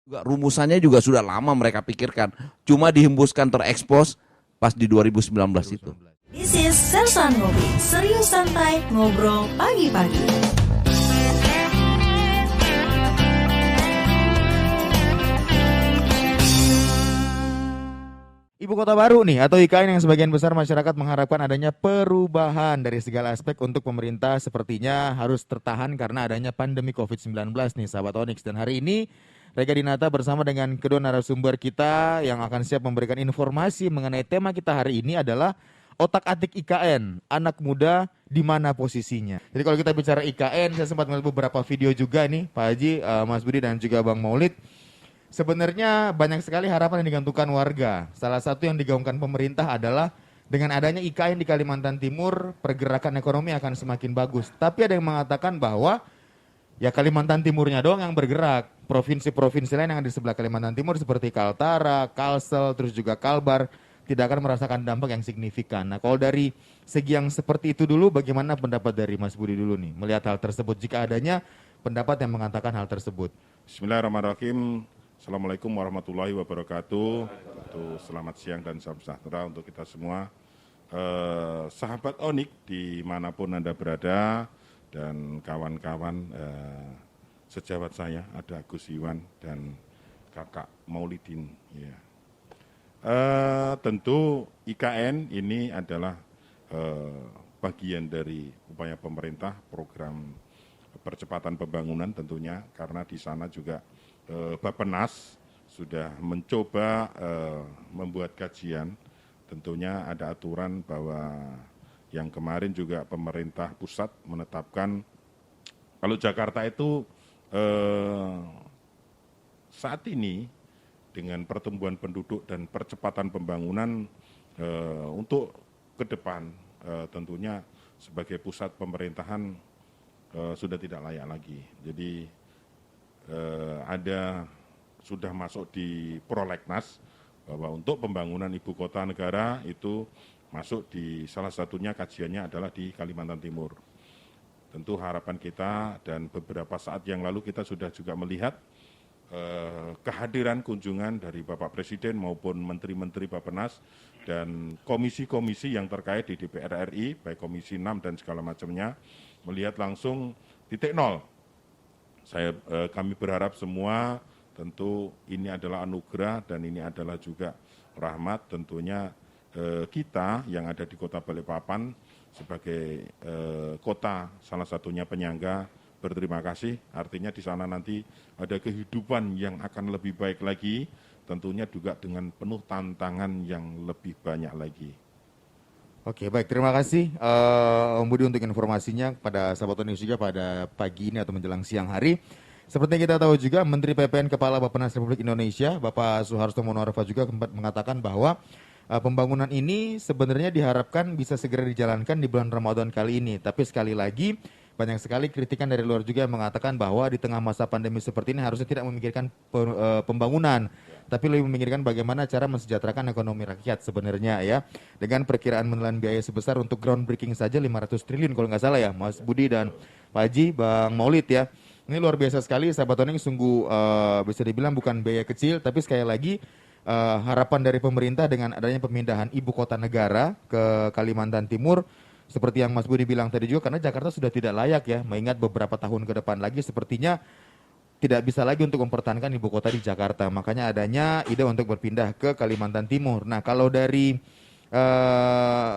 Juga rumusannya juga sudah lama mereka pikirkan. Cuma dihembuskan terekspos pas di 2019 itu. This is Sersan Ngopi, serius santai ngobrol pagi-pagi. Ibu kota baru nih atau IKN yang sebagian besar masyarakat mengharapkan adanya perubahan dari segala aspek untuk pemerintah sepertinya harus tertahan karena adanya pandemi COVID-19 nih sahabat Onyx. Dan hari ini Rega Dinata bersama dengan kedua narasumber kita yang akan siap memberikan informasi mengenai tema kita hari ini adalah otak-atik IKN, anak muda di mana posisinya. Jadi kalau kita bicara IKN, saya sempat melihat beberapa video juga nih Pak Haji, Mas Budi dan juga Bang Maulid. Sebenarnya banyak sekali harapan yang digantungkan warga. Salah satu yang digaungkan pemerintah adalah dengan adanya IKN di Kalimantan Timur, pergerakan ekonomi akan semakin bagus. Tapi ada yang mengatakan bahwa ya Kalimantan Timurnya doang yang bergerak. Provinsi-provinsi lain yang ada di sebelah Kalimantan Timur seperti Kaltara, Kalsel, terus juga Kalbar tidak akan merasakan dampak yang signifikan. Nah kalau dari segi yang seperti itu dulu, bagaimana pendapat dari Mas Budi dulu nih melihat hal tersebut jika adanya pendapat yang mengatakan hal tersebut? Bismillahirrahmanirrahim. Assalamualaikum warahmatullahi wabarakatuh. Selamat siang dan salam sejahtera untuk kita semua. Sahabat Onyx dimanapun Anda berada dan kawan-kawan sejawat saya ada Gus Iwan dan Kakak Maulidin. Ya. Tentu IKN ini adalah bagian dari upaya pemerintah program percepatan pembangunan tentunya karena di sana juga Bappenas sudah mencoba membuat kajian, tentunya ada aturan bahwa yang kemarin juga pemerintah pusat menetapkan kalau Jakarta itu saat ini dengan pertumbuhan penduduk dan percepatan pembangunan untuk ke depan tentunya sebagai pusat pemerintahan sudah tidak layak lagi. Jadi ada sudah masuk di prolegnas bahwa untuk pembangunan ibu kota negara itu masuk di salah satunya kajiannya adalah di Kalimantan Timur. Tentu harapan kita dan beberapa saat yang lalu kita sudah juga melihat kehadiran kunjungan dari Bapak Presiden maupun Menteri-Menteri Bappenas dan komisi-komisi yang terkait di DPR RI, baik Komisi 6 dan segala macamnya, melihat langsung titik nol. Kami berharap semua tentu ini adalah anugerah dan ini adalah juga rahmat tentunya kita yang ada di Kota Balikpapan sebagai kota salah satunya penyangga berterima kasih. Artinya di sana nanti ada kehidupan yang akan lebih baik lagi, tentunya juga dengan penuh tantangan yang lebih banyak lagi. Oke, baik. Terima kasih Om Budi untuk informasinya pada sahabat Onyx juga pada pagi ini atau menjelang siang hari. Seperti yang kita tahu juga, Menteri PPN Kepala Bappenas Republik Indonesia, Bapak Soeharto Monoarfa juga mengatakan bahwa pembangunan ini sebenarnya diharapkan bisa segera dijalankan di bulan Ramadan kali ini. Tapi sekali lagi, banyak sekali kritikan dari luar juga yang mengatakan bahwa di tengah masa pandemi seperti ini harusnya tidak memikirkan pembangunan, tapi lebih memikirkan bagaimana cara mensejahterakan ekonomi rakyat sebenarnya ya. Dengan perkiraan menelan biaya sebesar untuk groundbreaking saja 500 triliun kalau nggak salah ya Mas Budi dan Pak Haji, Bang Maulid ya. Ini luar biasa sekali sahabat Onyx, sungguh bisa dibilang bukan biaya kecil, tapi sekali lagi harapan dari pemerintah dengan adanya pemindahan ibu kota negara ke Kalimantan Timur seperti yang Mas Budi bilang tadi juga, karena Jakarta sudah tidak layak ya, mengingat beberapa tahun ke depan lagi sepertinya tidak bisa lagi untuk mempertahankan ibu kota di Jakarta. Makanya adanya ide untuk berpindah ke Kalimantan Timur. Nah kalau dari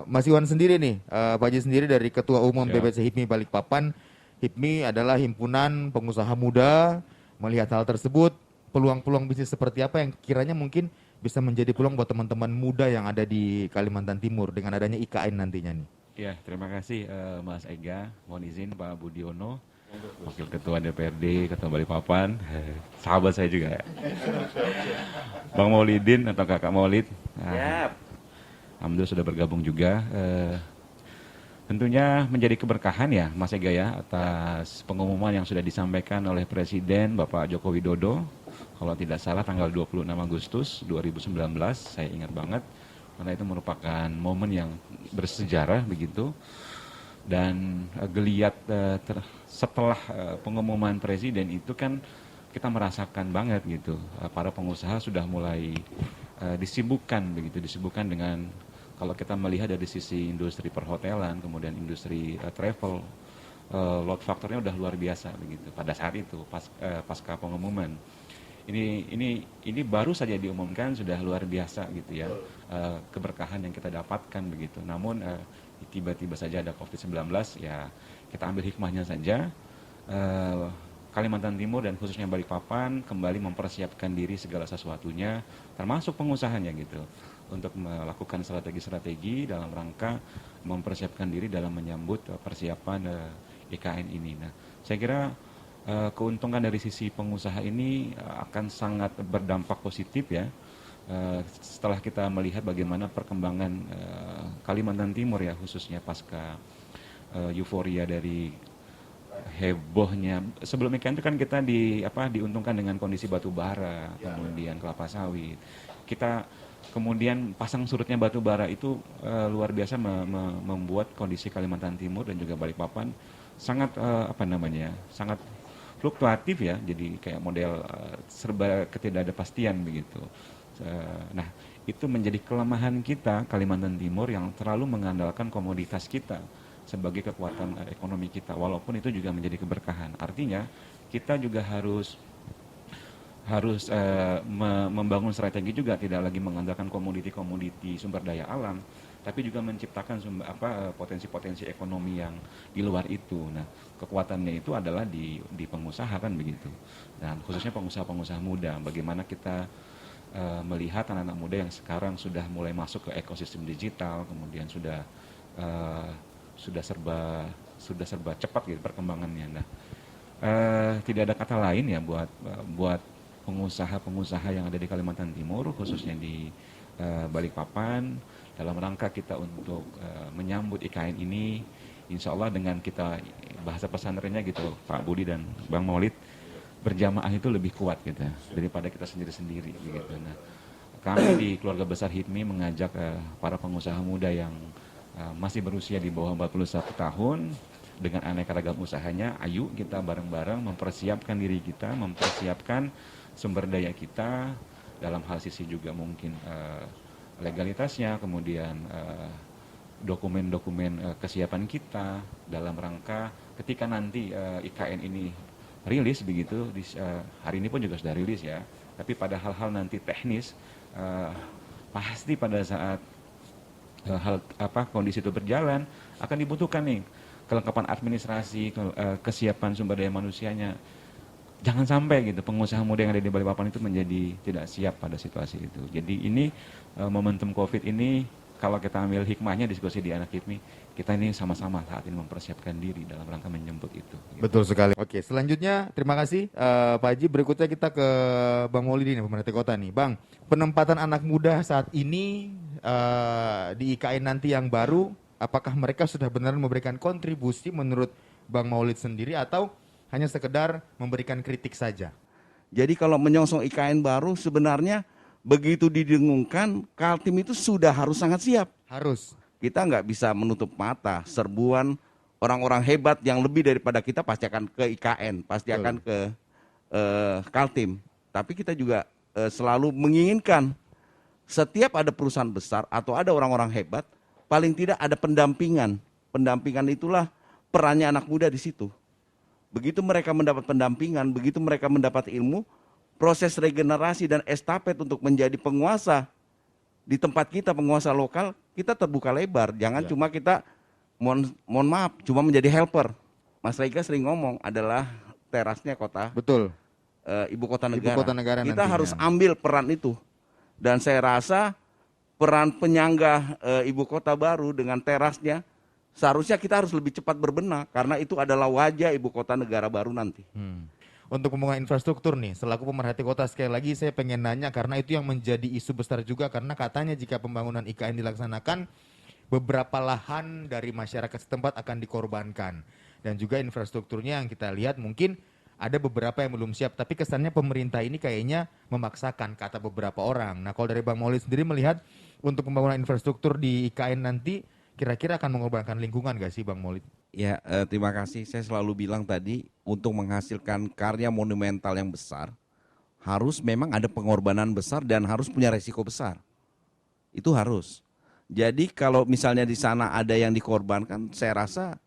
Mas Iwan sendiri nih, Pak Haji sendiri dari Ketua Umum BBC HIPMI Balikpapan, HIPMI adalah himpunan pengusaha muda, melihat hal tersebut, peluang-peluang bisnis seperti apa yang kiranya mungkin bisa menjadi peluang buat teman-teman muda yang ada di Kalimantan Timur dengan adanya IKN nantinya nih. Ya, terima kasih Mas Ega. Mohon izin Pak Budiono, Wakil Ketua DPRD Kota Balikpapan, sahabat saya juga ya. Bang Maulidin atau Kakak Maulid. Alhamdulillah sudah bergabung juga. Tentunya menjadi keberkahan ya Mas Ega ya atas pengumuman yang sudah disampaikan oleh Presiden Bapak Joko Widodo. Kalau tidak salah tanggal 26 Agustus 2019, saya ingat banget. Karena itu merupakan momen yang bersejarah begitu. Dan geliat setelah pengumuman presiden itu kan kita merasakan banget gitu, para pengusaha sudah mulai disibukkan dengan, kalau kita melihat dari sisi industri perhotelan, kemudian industri travel, load factornya udah luar biasa begitu pada saat itu pasca pengumuman. Ini baru saja diumumkan sudah luar biasa gitu ya, keberkahan yang kita dapatkan begitu. Namun tiba-tiba saja ada COVID-19, ya kita ambil hikmahnya saja. Kalimantan Timur dan khususnya Balikpapan kembali mempersiapkan diri segala sesuatunya, termasuk pengusahanya gitu, untuk melakukan strategi-strategi dalam rangka mempersiapkan diri dalam menyambut persiapan IKN ini. Nah, saya kira keuntungan dari sisi pengusaha ini akan sangat berdampak positif ya, setelah kita melihat bagaimana perkembangan Kalimantan Timur ya, khususnya pasca euforia dari hebohnya. Sebelum IKN itu kan kita diuntungkan dengan kondisi batu bara, kemudian kelapa sawit. Kita kemudian pasang surutnya batu bara itu luar biasa membuat kondisi Kalimantan Timur dan juga Balikpapan sangat sangat fluktuatif ya. Jadi kayak model serba ketidakpastian begitu. Nah, itu menjadi kelemahan kita Kalimantan Timur yang terlalu mengandalkan komoditas kita sebagai kekuatan ekonomi kita, walaupun itu juga menjadi keberkahan. Artinya kita juga harus membangun strategi juga, tidak lagi mengandalkan komoditi sumber daya alam, tapi juga menciptakan potensi-potensi ekonomi yang di luar itu. Nah, kekuatannya itu adalah di pengusaha kan begitu, dan khususnya pengusaha-pengusaha muda. Bagaimana kita melihat anak-anak muda yang sekarang sudah mulai masuk ke ekosistem digital, kemudian sudah serba cepat gitu perkembangannya. Nah, tidak ada kata lain ya buat pengusaha-pengusaha yang ada di Kalimantan Timur, khususnya di Balikpapan, dalam rangka kita untuk menyambut IKN ini. Insya Allah dengan kita, bahasa pesantrennya gitu Pak Budi dan Bang Maulid, berjamaah itu lebih kuat gitu daripada kita sendiri-sendiri gitu. Nah, kami di keluarga besar HIPMI mengajak para pengusaha muda yang masih berusia di bawah 41 tahun dengan aneka ragam usahanya, ayo kita bareng-bareng mempersiapkan diri kita, mempersiapkan sumber daya kita dalam hal sisi juga mungkin legalitasnya, kemudian dokumen-dokumen kesiapan kita dalam rangka ketika nanti IKN ini rilis begitu, hari ini pun juga sudah rilis ya, tapi pada hal-hal nanti teknis pasti pada saat kondisi itu berjalan akan dibutuhkan nih kelengkapan administrasi, kesiapan sumber daya manusianya. Jangan sampai gitu pengusaha muda yang ada di Balikpapan itu menjadi tidak siap pada situasi itu. Jadi ini momentum COVID ini, kalau kita ambil hikmahnya diskusi di Anak HIPMI, kita ini sama-sama saat ini mempersiapkan diri dalam rangka menjemput itu. Gitu. Betul sekali. Oke, selanjutnya terima kasih Pak Haji. Berikutnya kita ke Bang Maulidi nih, pemerintah kota nih. Bang, penempatan anak muda saat ini di IKN nanti yang baru, apakah mereka sudah benar memberikan kontribusi menurut Bang Maulid sendiri atau hanya sekedar memberikan kritik saja? Jadi kalau menyongsong IKN baru, sebenarnya begitu didengungkan, Kaltim itu sudah harus sangat siap. Harus. Kita nggak bisa menutup mata, serbuan orang-orang hebat yang lebih daripada kita pasti akan ke IKN, pasti akan ke Kaltim. Tapi kita juga selalu menginginkan setiap ada perusahaan besar atau ada orang-orang hebat, paling tidak ada pendampingan. Pendampingan itulah perannya anak muda di situ. Begitu mereka mendapat pendampingan, begitu mereka mendapat ilmu, proses regenerasi dan estafet untuk menjadi penguasa di tempat kita, penguasa lokal, kita terbuka lebar. Jangan cuma kita, mohon maaf, cuma menjadi helper. Mas Rega sering ngomong adalah terasnya kota. Betul. Ibu kota negara. Ibu kota negara kita nantinya harus ambil peran itu. Dan saya rasa peran penyangga ibu kota baru dengan terasnya, seharusnya kita harus lebih cepat berbenah, karena itu adalah wajah ibu kota negara baru nanti. Untuk pembangunan infrastruktur nih, selaku pemerhati kota, sekali lagi saya pengen nanya, karena itu yang menjadi isu besar juga, karena katanya jika pembangunan IKN dilaksanakan, beberapa lahan dari masyarakat setempat akan dikorbankan. Dan juga infrastrukturnya yang kita lihat mungkin ada beberapa yang belum siap, tapi kesannya pemerintah ini kayaknya memaksakan, kata beberapa orang. Nah, kalau dari Bang Maulid sendiri melihat untuk pembangunan infrastruktur di IKN nanti, kira-kira akan mengorbankan lingkungan gak sih Bang Maulid? Ya, terima kasih. Saya selalu bilang tadi, untuk menghasilkan karya monumental yang besar, harus memang ada pengorbanan besar dan harus punya resiko besar. Itu harus. Jadi kalau misalnya di sana ada yang dikorbankan, saya rasa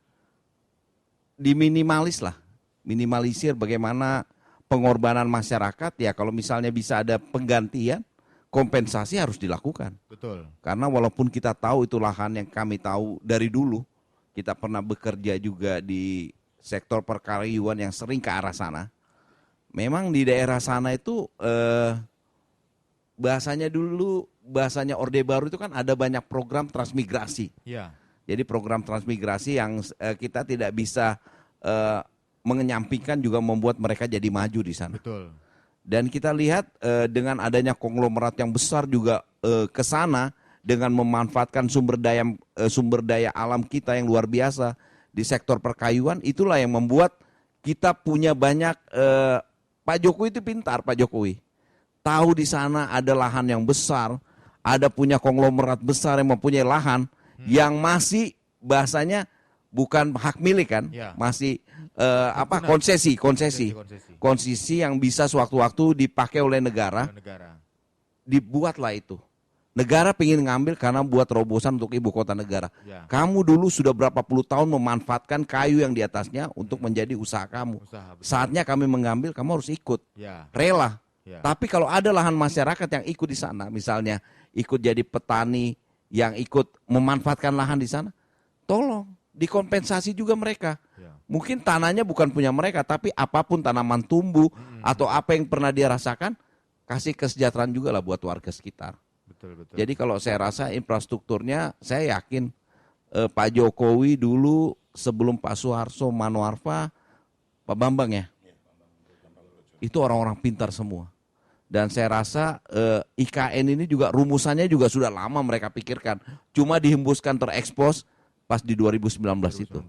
diminimalis lah. Minimalisir bagaimana pengorbanan masyarakat, ya kalau misalnya bisa ada penggantian, kompensasi harus dilakukan. Betul. Karena walaupun kita tahu itu lahan yang kami tahu dari dulu, kita pernah bekerja juga di sektor perkaryuan yang sering ke arah sana. Memang di daerah sana itu bahasanya Orde Baru itu kan ada banyak program transmigrasi. Ya. Jadi program transmigrasi yang kita tidak bisa menyampingkan juga membuat mereka jadi maju di sana. Betul. Dan kita lihat dengan adanya konglomerat yang besar juga ke sana dengan memanfaatkan sumber daya alam kita yang luar biasa di sektor perkayuan, itulah yang membuat kita punya banyak Pak Jokowi itu pintar, Pak Jokowi. Tahu di sana ada lahan yang besar, ada punya konglomerat besar yang mempunyai lahan yang masih bahasanya bukan hak milik kan, masih konsesi yang bisa sewaktu-waktu dipakai oleh negara. Dibuatlah itu. Negara pengen ngambil karena buat terobosan untuk ibu kota negara. Kamu dulu sudah berapa puluh tahun memanfaatkan kayu yang di atasnya untuk menjadi usaha kamu. Saatnya kami mengambil, kamu harus ikut. Rela. Tapi kalau ada lahan masyarakat yang ikut di sana, misalnya ikut jadi petani yang ikut memanfaatkan lahan di sana, tolong dikompensasi juga mereka. Mungkin tanahnya bukan punya mereka, tapi apapun tanaman tumbuh atau apa yang pernah dia rasakan, kasih kesejahteraan juga lah buat warga sekitar. Betul. Jadi kalau saya rasa infrastrukturnya, saya yakin Pak Jokowi dulu sebelum Pak Soeharto, Manoarfa, Pak Bambang ya, itu orang-orang pintar semua. Dan saya rasa IKN ini juga rumusannya juga sudah lama mereka pikirkan. Cuma dihembuskan terekspos pas di 2019 itu.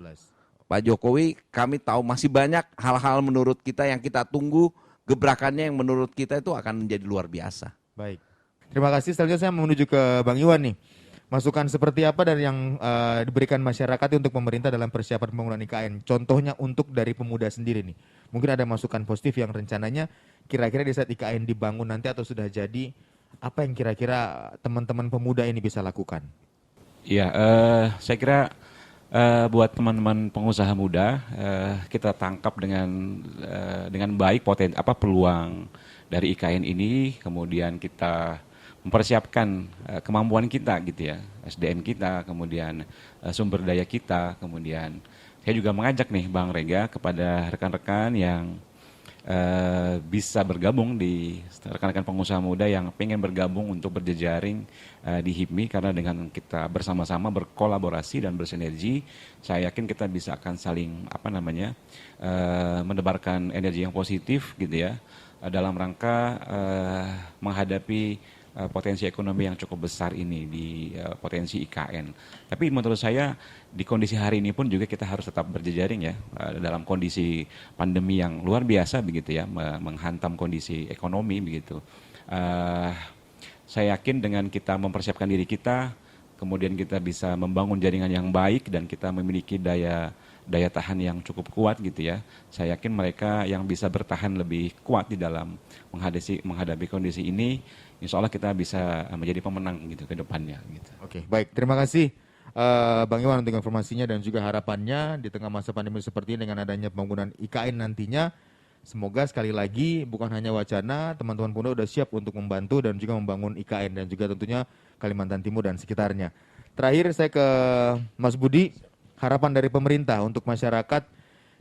Pak Jokowi, kami tahu masih banyak hal-hal menurut kita yang kita tunggu, gebrakannya yang menurut kita itu akan menjadi luar biasa. Baik. Terima kasih. Selanjutnya saya menuju ke Bang Iwan nih. Masukan seperti apa dari yang diberikan masyarakat untuk pemerintah dalam persiapan pembangunan IKN? Contohnya untuk dari pemuda sendiri nih. Mungkin ada masukan positif yang rencananya kira-kira di saat IKN dibangun nanti atau sudah jadi, apa yang kira-kira teman-teman pemuda ini bisa lakukan? Iya, saya kira buat teman-teman pengusaha muda, kita tangkap dengan baik peluang dari IKN ini, kemudian kita mempersiapkan kemampuan kita gitu ya, SDM kita, kemudian sumber daya kita, kemudian saya juga mengajak nih Bang Rega kepada rekan-rekan yang bisa bergabung di rekan-rekan pengusaha muda yang pengen bergabung untuk berjejaring di HIPMI, karena dengan kita bersama-sama berkolaborasi dan bersinergi, saya yakin kita bisa akan saling menebarkan energi yang positif gitu ya, dalam rangka menghadapi potensi ekonomi yang cukup besar ini di potensi IKN. Tapi menurut saya di kondisi hari ini pun juga kita harus tetap berjejaring ya, dalam kondisi pandemi yang luar biasa begitu ya, menghantam kondisi ekonomi begitu. Saya yakin dengan kita mempersiapkan diri kita, kemudian kita bisa membangun jaringan yang baik dan kita memiliki daya tahan yang cukup kuat gitu ya. Saya yakin mereka yang bisa bertahan lebih kuat di dalam menghadapi kondisi ini, insya Allah kita bisa menjadi pemenang gitu ke depannya. Gitu. Oke, baik. Terima kasih Bang Iwan untuk informasinya dan juga harapannya di tengah masa pandemi seperti ini dengan adanya pembangunan IKN nantinya. Semoga sekali lagi bukan hanya wacana, teman-teman pemuda sudah siap untuk membantu dan juga membangun IKN dan juga tentunya Kalimantan Timur dan sekitarnya. Terakhir saya ke Mas Budi, harapan dari pemerintah untuk masyarakat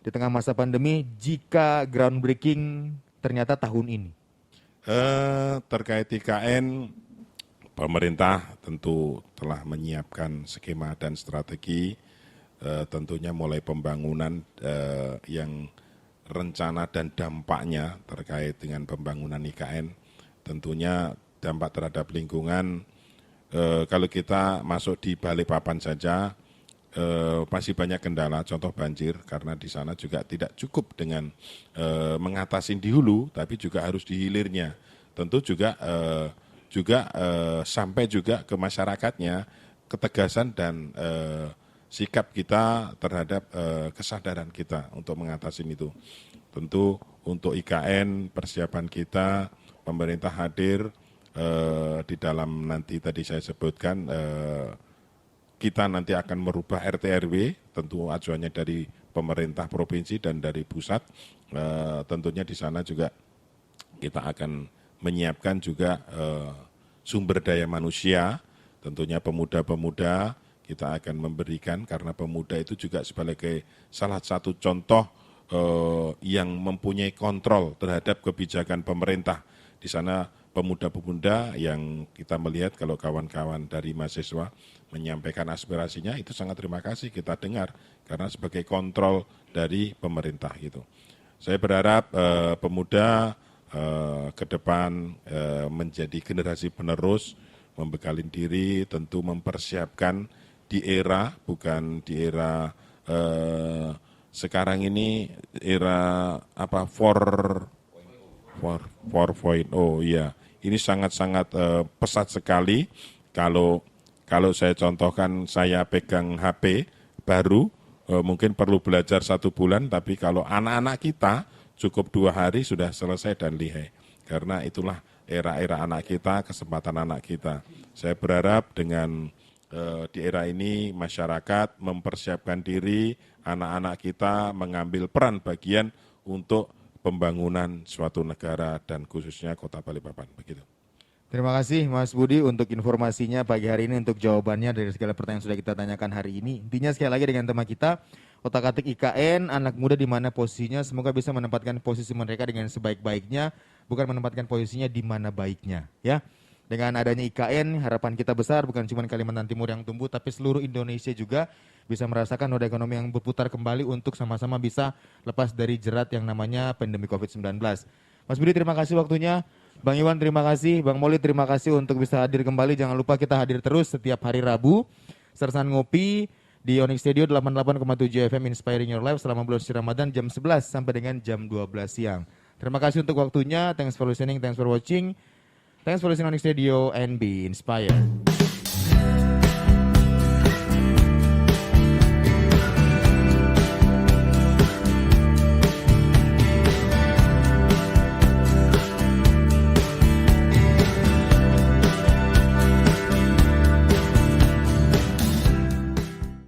di tengah masa pandemi jika groundbreaking ternyata tahun ini. Terkait IKN, pemerintah tentu telah menyiapkan skema dan strategi, tentunya mulai pembangunan yang rencana dan dampaknya terkait dengan pembangunan IKN. Tentunya dampak terhadap lingkungan, kalau kita masuk di Balikpapan saja, masih banyak kendala, contoh banjir, karena di sana juga tidak cukup dengan mengatasi di hulu, tapi juga harus di hilirnya. Tentu juga sampai juga ke masyarakatnya, ketegasan dan sikap kita terhadap kesadaran kita untuk mengatasi itu. Tentu untuk IKN persiapan kita, pemerintah hadir di dalam nanti tadi saya sebutkan kita nanti akan merubah RT RW, tentu acuannya dari pemerintah provinsi dan dari pusat. Tentunya di sana juga kita akan menyiapkan juga sumber daya manusia, tentunya pemuda-pemuda kita akan memberikan, karena pemuda itu juga sebagai salah satu contoh yang mempunyai kontrol terhadap kebijakan pemerintah. Di sana pemuda-pemuda yang kita melihat kalau kawan-kawan dari mahasiswa menyampaikan aspirasinya, itu sangat terima kasih kita dengar karena sebagai kontrol dari pemerintah gitu. Saya berharap pemuda ke depan menjadi generasi penerus, membekalin diri, tentu mempersiapkan di era, bukan di era sekarang ini, era apa 4.0 ya. Ini sangat-sangat pesat sekali. Kalau saya contohkan, saya pegang HP baru, mungkin perlu belajar 1 bulan, tapi kalau anak-anak kita cukup 2 hari sudah selesai dan lihai. Karena itulah era-era anak kita, kesempatan anak kita. Saya berharap dengan di era ini masyarakat mempersiapkan diri, anak-anak kita mengambil peran bagian untuk pembangunan suatu negara dan khususnya Kota Balikpapan. Begitu. Terima kasih Mas Budi untuk informasinya pagi hari ini, untuk jawabannya dari segala pertanyaan yang sudah kita tanyakan hari ini. Intinya sekali lagi dengan tema kita, otak-atik IKN, anak muda di mana posisinya, semoga bisa menempatkan posisi mereka dengan sebaik-baiknya, bukan menempatkan posisinya di mana baiknya. Ya, dengan adanya IKN, harapan kita besar bukan cuma Kalimantan Timur yang tumbuh, tapi seluruh Indonesia juga bisa merasakan roda ekonomi yang berputar kembali untuk sama-sama bisa lepas dari jerat yang namanya pandemi COVID-19. Mas Budi, terima kasih waktunya. Bang Iwan, terima kasih. Bang Moli, terima kasih untuk bisa hadir kembali. Jangan lupa kita hadir terus setiap hari Rabu. Sersan Ngopi di Onyx Studio 88,7 FM Inspiring Your Life selama bulan suci Ramadan jam 11 sampai dengan jam 12 siang. Terima kasih untuk waktunya. Thanks for listening, thanks for watching. Thanks for listening Onyx Studio and be inspired.